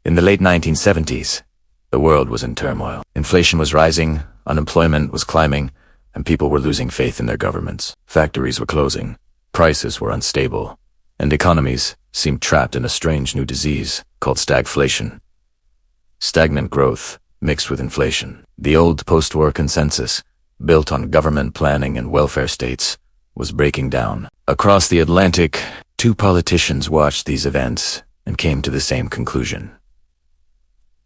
In the late 1970s, the world was in turmoil. Inflation was rising, unemployment was climbing, and people were losing faith in their governments. Factories were closing, prices were unstable, and economies seemed trapped in a strange new disease called stagflation. Stagnant growth mixed with inflation. The old post-war consensus, built on government planning and welfare states, was breaking down. Across the Atlantic, two politicians watched these events and came to the same conclusion.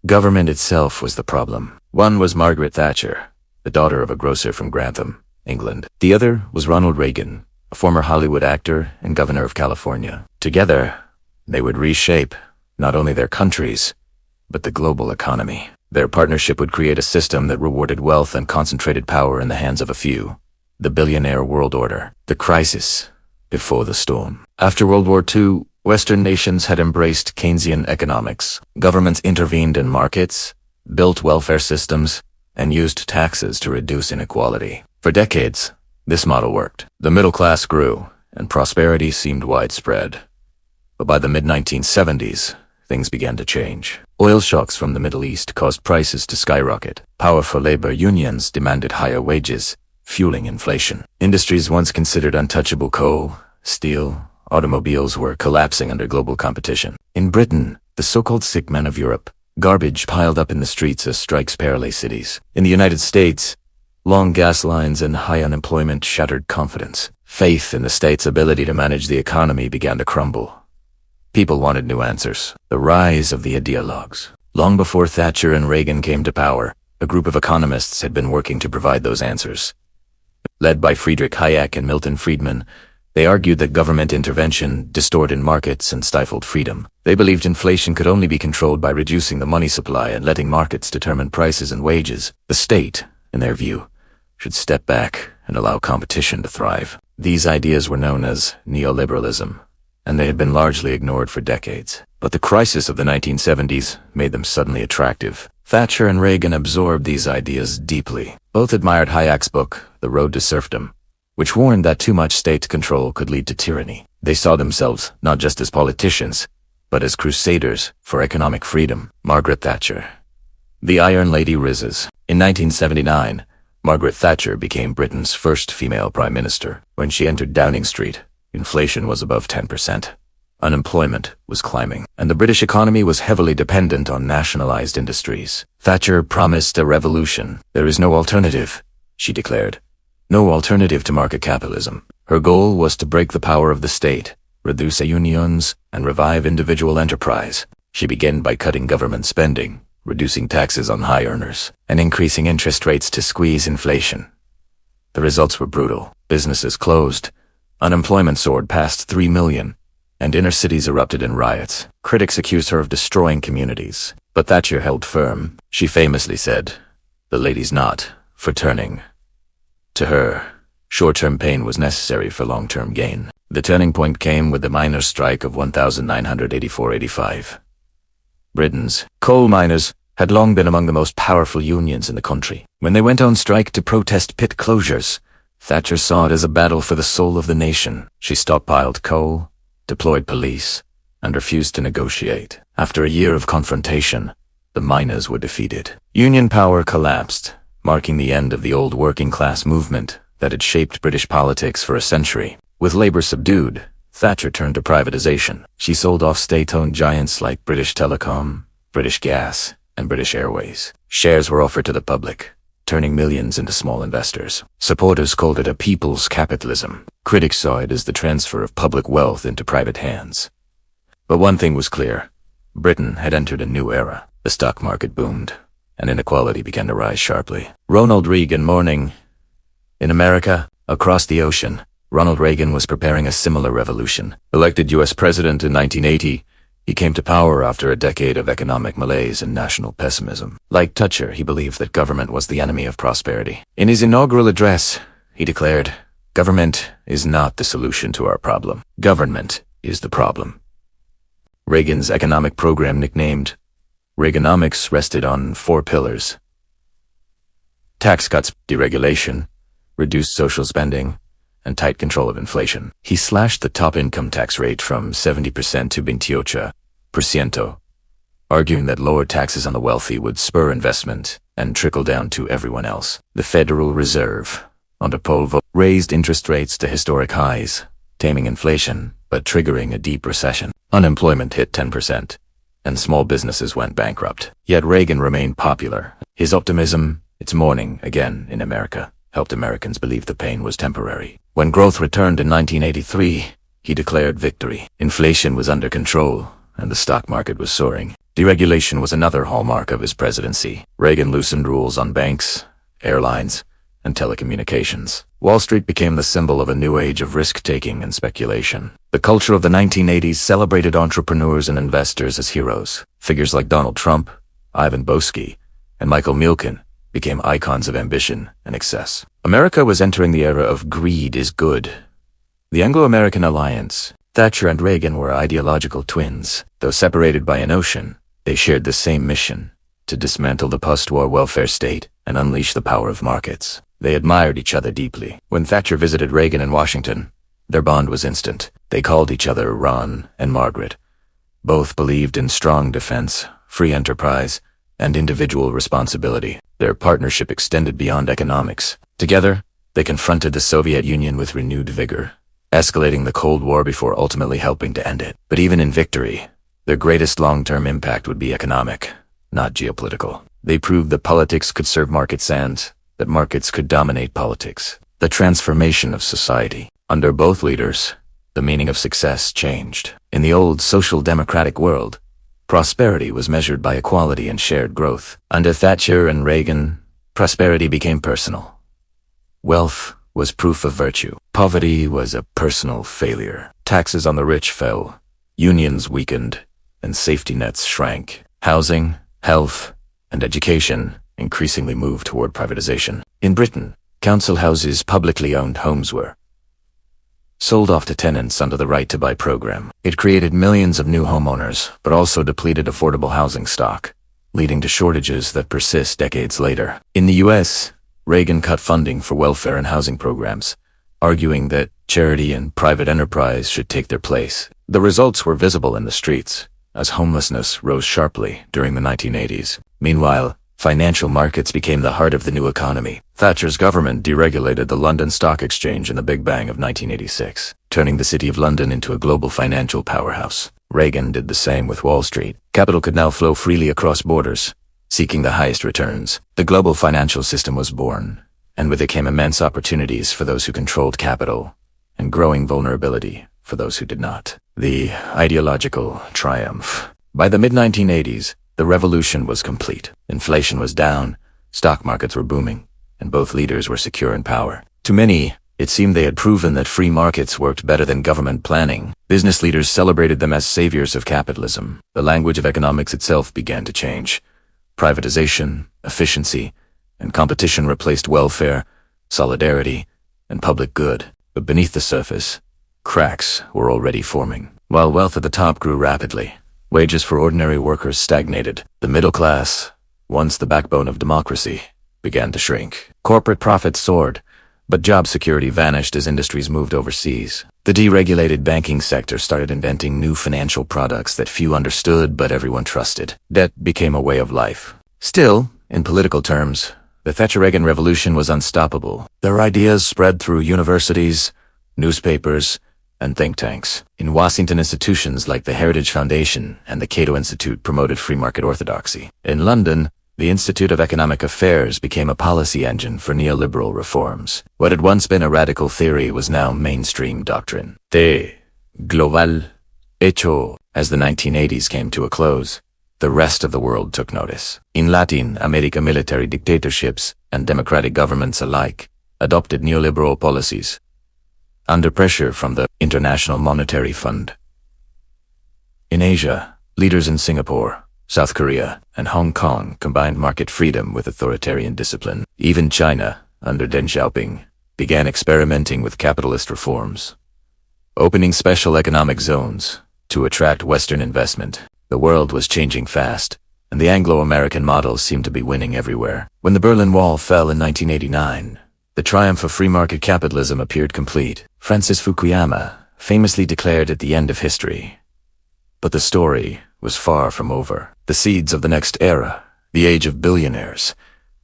Government itself was the problem. One was Margaret Thatcher, the daughter of a grocer from Grantham, England. The other was Ronald Reagan, a former Hollywood actor and governor of California. Together, they would reshape not only their countries, but the global economy. Their partnership would create a system that rewarded wealth and concentrated power in the hands of a few. The billionaire world order. The crisis before the storm. After World War II, Western nations had embraced Keynesian economics. Governments intervened in markets, built welfare systems, and used taxes to reduce inequality. For decades, this model worked. The middle class grew, and prosperity seemed widespread. But by the mid-1970s, things began to change. Oil shocks from the Middle East caused prices to skyrocket. Powerful labor unions demanded higher wages, fueling inflation. Industries once considered untouchable, coal, steel, automobiles, were collapsing under global competition. In Britain, the so-called sick men of Europe, garbage piled up in the streets as strikes paralyzed cities. In the United States, long gas lines and high unemployment shattered confidence. Faith in the state's ability to manage the economy began to crumble. People wanted new answers. The rise of the ideologues. Long before Thatcher and Reagan came to power, a group of economists had been working to provide those answers. Led by Friedrich Hayek and Milton Friedman, they argued that government intervention distorted markets and stifled freedom. They believed inflation could only be controlled by reducing the money supply and letting markets determine prices and wages. The state, in their view, should step back and allow competition to thrive. These ideas were known as neoliberalism, and they had been largely ignored for decades. But the crisis of the 1970s made them suddenly attractive. Thatcher and Reagan absorbed these ideas deeply. Both admired Hayek's book, The Road to Serfdom, which warned that too much state control could lead to tyranny. They saw themselves not just as politicians, but as crusaders for economic freedom. Margaret Thatcher. The Iron Lady rises. In 1979, Margaret Thatcher became Britain's first female prime minister. When she entered Downing Street, inflation was above 10%. Unemployment was climbing, and the British economy was heavily dependent on nationalized industries. Thatcher promised a revolution. There is no alternative, she declared. No alternative to market capitalism. Her goal was to break the power of the state, reduce unions, and revive individual enterprise. She began by cutting government spending, reducing taxes on high earners, and increasing interest rates to squeeze inflation. The results were brutal. Businesses closed, unemployment soared past 3 million, and inner cities erupted in riots. Critics accused her of destroying communities, but Thatcher held firm. She famously said, "The lady's not for turning." To her, short-term pain was necessary for long-term gain. The turning point came with the miners' strike of 1984-85. Britain's coal miners had long been among the most powerful unions in the country. When they went on strike to protest pit closures, Thatcher saw it as a battle for the soul of the nation. She stockpiled coal, deployed police, and refused to negotiate. After a year of confrontation, the miners were defeated. Union power collapsed, marking the end of the old working-class movement that had shaped British politics for a century. With labor subdued, Thatcher turned to privatization. She sold off state-owned giants like British Telecom, British Gas, and British Airways. Shares were offered to the public, turning millions into small investors. Supporters called it a people's capitalism. Critics saw it as the transfer of public wealth into private hands. But one thing was clear. Britain had entered a new era. The stock market boomed, and inequality began to rise sharply. Ronald Reagan mourning. In America, across the ocean, Ronald Reagan was preparing a similar revolution. Elected U.S. president in 1980, he came to power after a decade of economic malaise and national pessimism. Like Thatcher, he believed that government was the enemy of prosperity. In his inaugural address, he declared, "Government is not the solution to our problem. Government is the problem." Reagan's economic program, nicknamed Reaganomics, rested on 4 pillars: tax cuts, deregulation, reduced social spending, and tight control of inflation. He slashed the top income tax rate from 70% to 28%, arguing that lower taxes on the wealthy would spur investment and trickle down to everyone else. The Federal Reserve, under Paul Volcker, raised interest rates to historic highs, taming inflation but triggering a deep recession. Unemployment hit 10%, and small businesses went bankrupt. Yet Reagan remained popular. His optimism, "It's morning again in America," helped Americans believe the pain was temporary. When growth returned in 1983, he declared victory. Inflation was under control, and the stock market was soaring. Deregulation was another hallmark of his presidency. Reagan loosened rules on banks, airlines, and telecommunications. Wall Street became the symbol of a new age of risk-taking and speculation. The culture of the 1980s celebrated entrepreneurs and investors as heroes. Figures like Donald Trump, Ivan Boesky, and Michael Milken became icons of ambition and excess. America was entering the era of greed is good. The Anglo-American alliance. Thatcher and Reagan were ideological twins. Though separated by an ocean, they shared the same mission: to dismantle the post-war welfare state and unleash the power of markets. They admired each other deeply. When Thatcher visited Reagan in Washington, their bond was instant. They called each other Ron and Margaret. Both believed in strong defense, free enterprise, and individual responsibility. Their partnership extended beyond economics. Together, they confronted the Soviet Union with renewed vigor, escalating the Cold War before ultimately helping to end it. But even in victory, their greatest long-term impact would be economic, not geopolitical. They proved that politics could serve markets and that markets could dominate politics. The transformation of society. Under both leaders, the meaning of success changed. In the old social democratic world, prosperity was measured by equality and shared growth. Under Thatcher and Reagan, prosperity became personal. Wealth was proof of virtue. Poverty was a personal failure. Taxes on the rich fell, unions weakened, and safety nets shrank. Housing, health, and education increasingly moved toward privatization. In Britain, council houses, publicly owned homes, were sold off to tenants under the Right to Buy program. It created millions of new homeowners, but also depleted affordable housing stock, leading to shortages that persist decades later. In the U.S., Reagan cut funding for welfare and housing programs, arguing that charity and private enterprise should take their place. The results were visible in the streets, as homelessness rose sharply during the 1980s. Meanwhile, financial markets became the heart of the new economy. Thatcher's government deregulated the London Stock Exchange in the Big Bang of 1986, turning the City of London into a global financial powerhouse. Reagan did the same with Wall Street. Capital could now flow freely across borders, seeking the highest returns. The global financial system was born, and with it came immense opportunities for those who controlled capital, and growing vulnerability for those who did not. The ideological triumph. By the mid-1980s, the revolution was complete. Inflation was down, stock markets were booming, and both leaders were secure in power. To many, it seemed they had proven that free markets worked better than government planning. Business leaders celebrated them as saviors of capitalism. The language of economics itself began to change. Privatization, efficiency, and competition replaced welfare, solidarity, and public good. But beneath the surface, cracks were already forming. While wealth at the top grew rapidly, wages for ordinary workers stagnated. The middle class, once the backbone of democracy, began to shrink. Corporate profits soared, but job security vanished as industries moved overseas. The deregulated banking sector started inventing new financial products that few understood but everyone trusted. Debt became a way of life. Still, in political terms, the Thatcher-Reagan revolution was unstoppable. Their ideas spread through universities, newspapers, and think tanks. In Washington, institutions like the Heritage Foundation and the Cato Institute promoted free market orthodoxy. In London, the Institute of Economic Affairs became a policy engine for neoliberal reforms. What had once been a radical theory was now mainstream doctrine. De global hecho. As the 1980s came to a close, the rest of the world took notice. In Latin America, military dictatorships and democratic governments alike adopted neoliberal policies under pressure from the International Monetary Fund. In Asia, leaders in Singapore, South Korea, and Hong Kong combined market freedom with authoritarian discipline. Even China, under Deng Xiaoping, began experimenting with capitalist reforms, opening special economic zones to attract Western investment. The world was changing fast, and the Anglo-American model seemed to be winning everywhere. When the Berlin Wall fell in 1989, the triumph of free market capitalism appeared complete. Francis Fukuyama famously declared it the end of history. But the story was far from over. The seeds of the next era, the age of billionaires,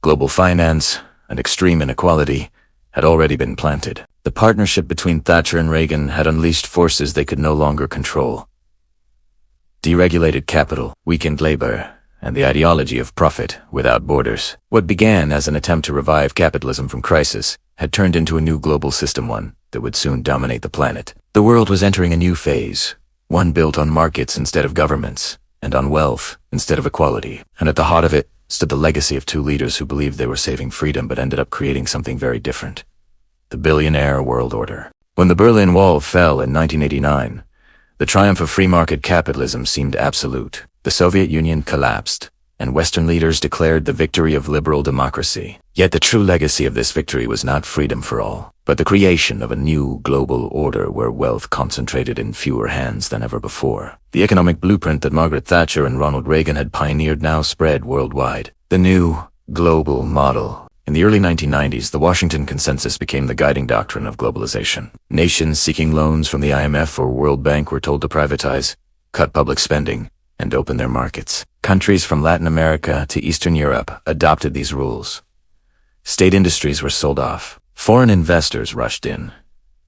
global finance, and extreme inequality, had already been planted. The partnership between Thatcher and Reagan had unleashed forces they could no longer control. Deregulated capital, weakened labor, and the ideology of profit without borders. What began as an attempt to revive capitalism from crisis had turned into a new global system, one that would soon dominate the planet. The world was entering a new phase, one built on markets instead of governments, and on wealth instead of equality. And at the heart of it stood the legacy of two leaders who believed they were saving freedom but ended up creating something very different: the billionaire world order. When the Berlin Wall fell in 1989, the triumph of free market capitalism seemed absolute. The Soviet Union collapsed, and Western leaders declared the victory of liberal democracy. Yet the true legacy of this victory was not freedom for all, but the creation of a new global order where wealth concentrated in fewer hands than ever before. The economic blueprint that Margaret Thatcher and Ronald Reagan had pioneered now spread worldwide. The new global model. In the early 1990s, the Washington Consensus became the guiding doctrine of globalization. Nations seeking loans from the IMF or World Bank were told to privatize, cut public spending, and open their markets. Countries from Latin America to Eastern Europe adopted these rules. State industries were sold off. Foreign investors rushed in.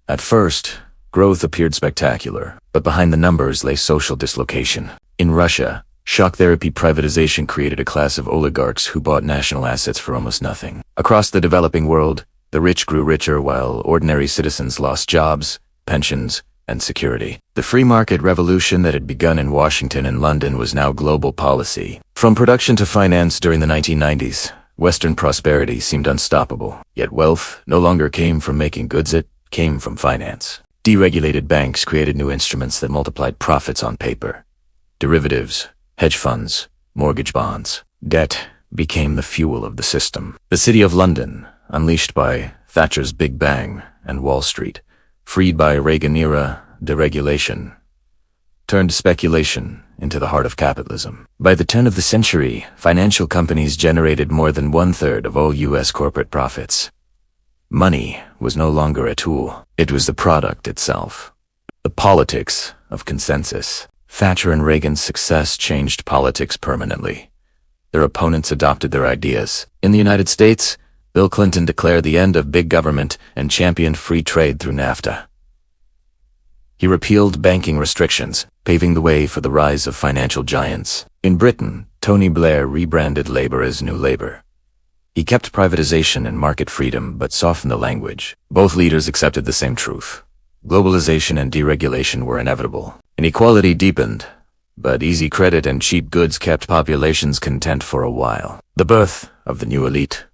At first, growth appeared spectacular, but behind the numbers lay social dislocation. In Russia, shock therapy privatization created a class of oligarchs who bought national assets for almost nothing. Across the developing world, the rich grew richer while ordinary citizens lost jobs, pensions, and security. The free market revolution that had begun in Washington and London was now global policy. From production to finance during the 1990s, Western prosperity seemed unstoppable. Yet wealth no longer came from making goods, it came from finance. Deregulated banks created new instruments that multiplied profits on paper. Derivatives, hedge funds, mortgage bonds. Debt became the fuel of the system. The City of London, unleashed by Thatcher's Big Bang and Wall Street, freed by Reagan-era deregulation, turned speculation into the heart of capitalism. By the turn of the century, financial companies generated more than 1/3 of all U.S. corporate profits. Money was no longer a tool. It was the product itself. The politics of consensus. Thatcher and Reagan's success changed politics permanently. Their opponents adopted their ideas. In the United States, Bill Clinton declared the end of big government and championed free trade through NAFTA. He repealed banking restrictions, paving the way for the rise of financial giants. In Britain, Tony Blair rebranded Labour as New Labour. He kept privatization and market freedom but softened the language. Both leaders accepted the same truth. Globalization and deregulation were inevitable. Inequality deepened, but easy credit and cheap goods kept populations content for a while. The birth of the new elite.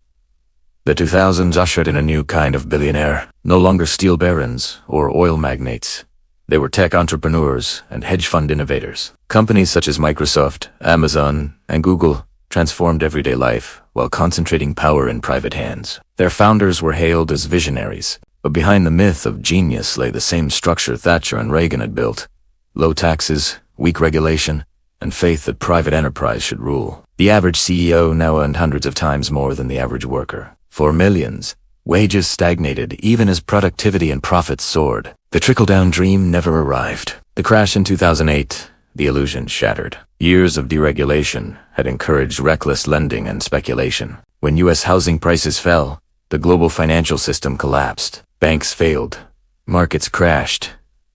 The 2000s ushered in a new kind of billionaire, no longer steel barons or oil magnates. They were tech entrepreneurs and hedge fund innovators. Companies such as Microsoft, Amazon, and Google transformed everyday life while concentrating power in private hands. Their founders were hailed as visionaries, but behind the myth of genius lay the same structure Thatcher and Reagan had built: low taxes, weak regulation, and faith that private enterprise should rule. The average CEO now earned hundreds of times more than the average worker. For millions, wages stagnated even as productivity and profits soared. The trickle-down dream never arrived. The crash in 2008, the illusion shattered. Years of deregulation had encouraged reckless lending and speculation. When U.S. housing prices fell, the global financial system collapsed. Banks failed, markets crashed,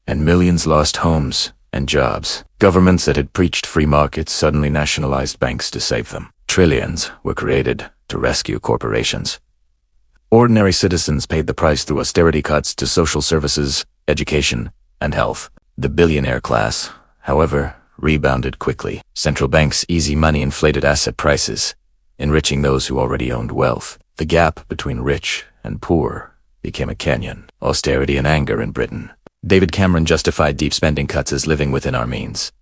and millions lost homes and jobs. Governments that had preached free markets suddenly nationalized banks to save them. Trillions were created to rescue corporations. Ordinary citizens paid the price through austerity cuts to social services, education, and health. The billionaire class, however, rebounded quickly. Central banks' easy money inflated asset prices, enriching those who already owned wealth. The gap between rich and poor became a canyon. Austerity and anger in Britain. David Cameron justified deep spending cuts as living within our means.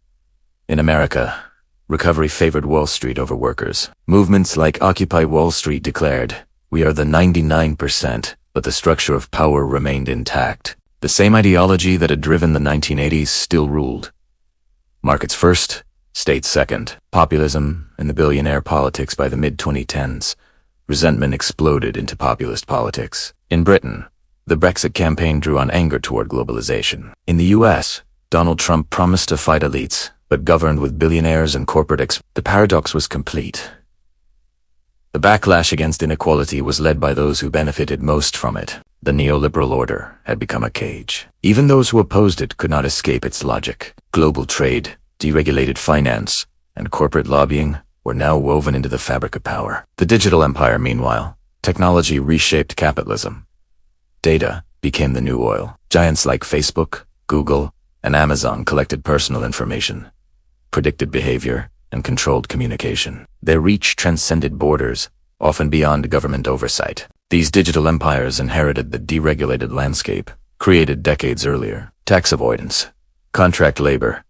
In America, recovery favored Wall Street over workers. Movements like Occupy Wall Street declared, "We are the 99%, but the structure of power remained intact." The same ideology that had driven the 1980s still ruled. Markets first, states second. Populism and the billionaire politics by the mid-2010s. Resentment exploded into populist politics. In Britain, the Brexit campaign drew on anger toward globalization. In the US, Donald Trump promised to fight elites, but governed with billionaires and corporate The paradox was complete. The backlash against inequality was led by those who benefited most from it. The neoliberal order had become a cage. Even those who opposed it could not escape its logic. Global trade, deregulated finance, and corporate lobbying were now woven into the fabric of power. The digital empire, meanwhile, technology reshaped capitalism. Data became the new oil. Giants like Facebook, Google, and Amazon collected personal information, predicted behavior, and controlled communication. Their reach transcended borders, often beyond government oversight. These digital empires inherited the deregulated landscape created decades earlier. Tax avoidance, contract labor,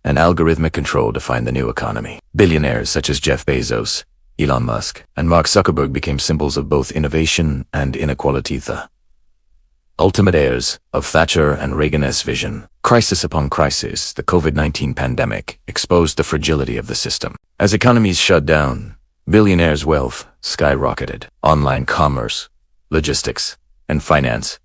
and algorithmic control defined the new economy. Billionaires such as Jeff Bezos, Elon Musk, and Mark Zuckerberg became symbols of both innovation and inequality. The ultimate heirs of Thatcher and Reagan's vision. Crisis upon crisis, the COVID-19 pandemic exposed the fragility of the system. As economies shut down, billionaires' wealth skyrocketed. Online commerce, logistics, and finance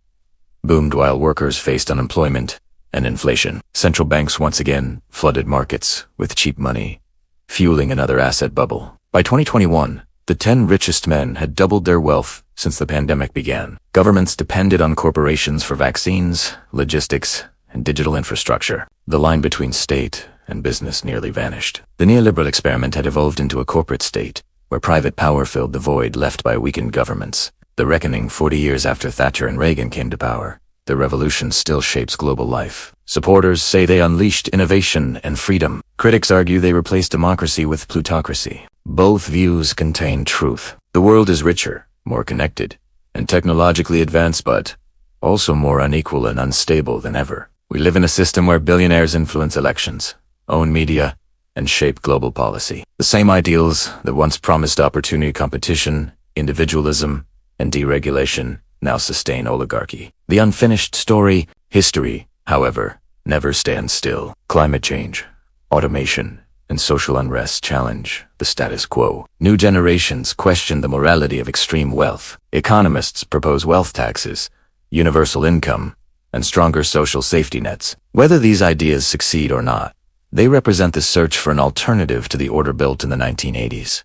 boomed while workers faced unemployment and inflation. Central banks once again flooded markets with cheap money, fueling another asset bubble. By 2021, the 10 richest men had doubled their wealth since the pandemic began. Governments depended on corporations for vaccines, logistics, and digital infrastructure. The line between state and business nearly vanished. The neoliberal experiment had evolved into a corporate state, where private power filled the void left by weakened governments. The reckoning 40 years after Thatcher and Reagan came to power. The revolution still shapes global life. Supporters say they unleashed innovation and freedom. Critics argue they replaced democracy with plutocracy. Both views contain truth. The world is richer, more connected, and technologically advanced, but also more unequal and unstable than ever. We live in a system where billionaires influence elections, own media, and shape global policy. The same ideals that once promised opportunity, competition, individualism, and deregulation now sustain oligarchy. The unfinished story, history, however, never stands still. Climate change, automation, and social unrest challenge the status quo. New generations question the morality of extreme wealth. Economists propose wealth taxes, universal income, and stronger social safety nets. Whether these ideas succeed or not, they represent the search for an alternative to the order built in the 1980s.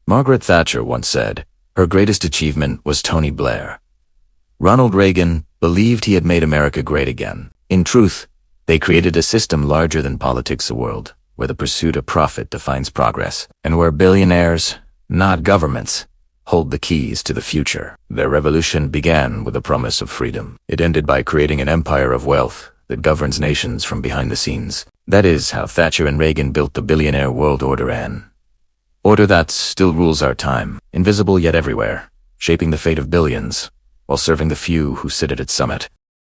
Margaret Thatcher once said her greatest achievement was Tony Blair. Ronald Reagan believed he had made America great again. In truth, they created a system larger than politics, a world where the pursuit of profit defines progress, and where billionaires, not governments, hold the keys to the future. Their revolution began with the promise of freedom. It ended by creating an empire of wealth that governs nations from behind the scenes. That is how Thatcher and Reagan built the billionaire world order, an order that still rules our time, invisible yet everywhere, shaping the fate of billions, while serving the few who sit at its summit.